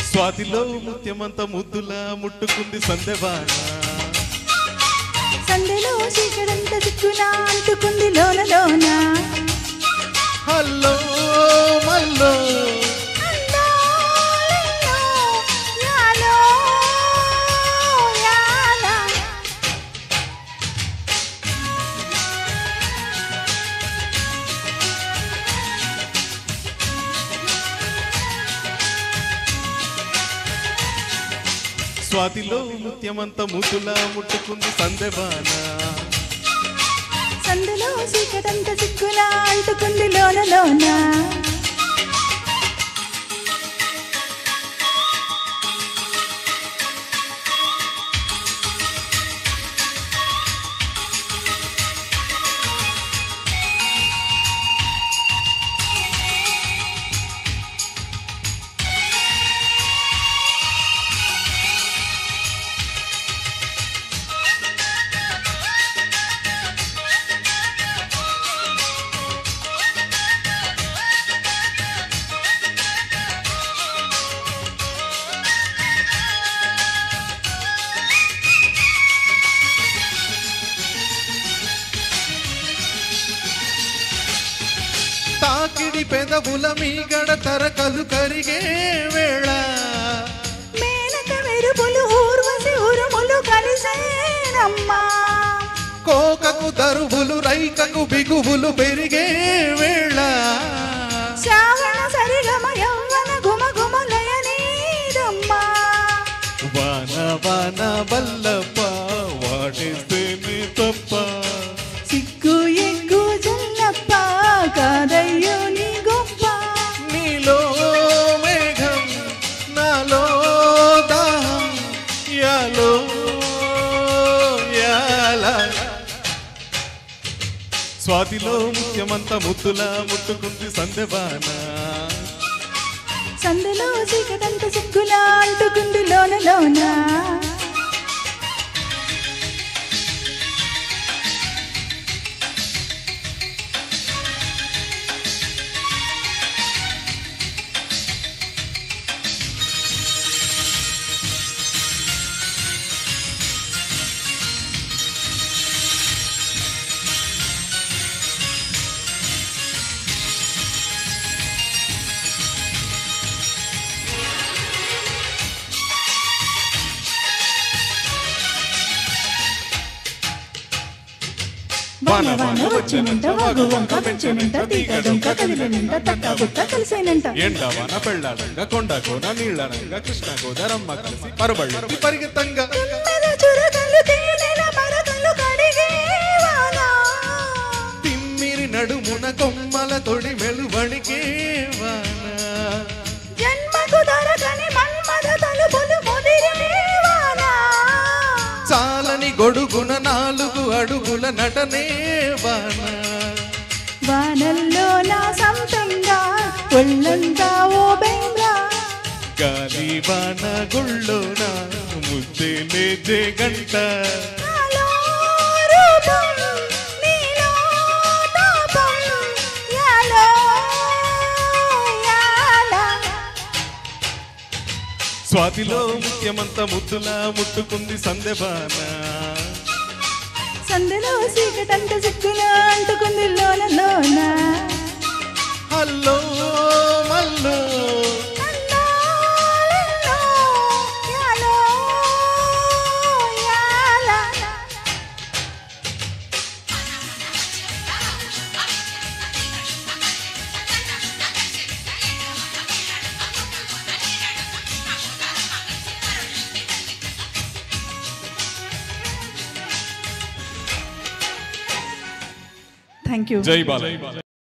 స్వాతిలో ముత్యమంత ముద్దులా ముట్టుకుంది సందెవాన సందెలో చీకడంత సిక్కులా అంటుకుంది లోన లోన హల్లో మల్లో స్వాతిలో ముత్యమంత ముద్దులా ముట్టుకుంది సందెవాన సందెలో చీకటంత సిక్కులా అంటుకుంది లోన లోన తాకిడి పెదవుల మీగడ తరకలు కరిగే వేళ మేనక మెరుపులు ఊర్వశి ఉరుములు కలిసేనమ్మా కోకకు దరువులు రైకకు బిగువులు పెరిగే వేళ శ్రావణ సరిగమ యవ్వన గుమ గుమ లయనీదమ్మా వాన వాన వల్లప్ప వాటేస్తేనే తప్ప సిగ్గు ఎగ్గు జల్లప్ప కాదయ్యో నీ గొప్ప నీలో మేఘం నాలో దాహం యాలో యాల స్వాతిలో ముత్యమంత ముద్దులా ముట్టుకుంది సందెవాన సందెలో చీకటంత సిగ్గులా అంటుకుంది లోన లోన వాన వాన వచ్చేనంట వాగు వంక పెంచేనంట తీగ డొంక కదిలేనంట తక్క బుక్క కలిసేనంట ఎండవాన పెళ్ళాడంగా కొండ కోన నీళ్ళనంగా కృష్ణ గోదారమ్మ కలిసి పరబళ్ళి పరిగెత్తంగా చురకలు తేనెల మరకలు కడిగే వాన తిమ్మిరి నడుమున కొమ్మల తొడి మెలువణికే వాన జన్మకు దొరకని మన్మథ తలుపులు ముదిరే వాన చాలని గొడుగున 4 అడుగుల నటనే వాన వానల్లో నా సంతంగా ఒళ్ళంతా ఓ బెంగా గాలి వాన గుళ్ళోన ముద్దే లేదే గంట నాలో రూపం నీలో తాపం యాలో యాల స్వాతిలో ముత్యమంత ముద్దులా ముట్టుకుంది సందెవాన సందెలో చీకటంత సిగ్గులా అంటుకుంది లోన లోన హల్లో మల్లో అన్నాలలో యాలో యాల థ్యాంక్ యూ జై బాలయ్య.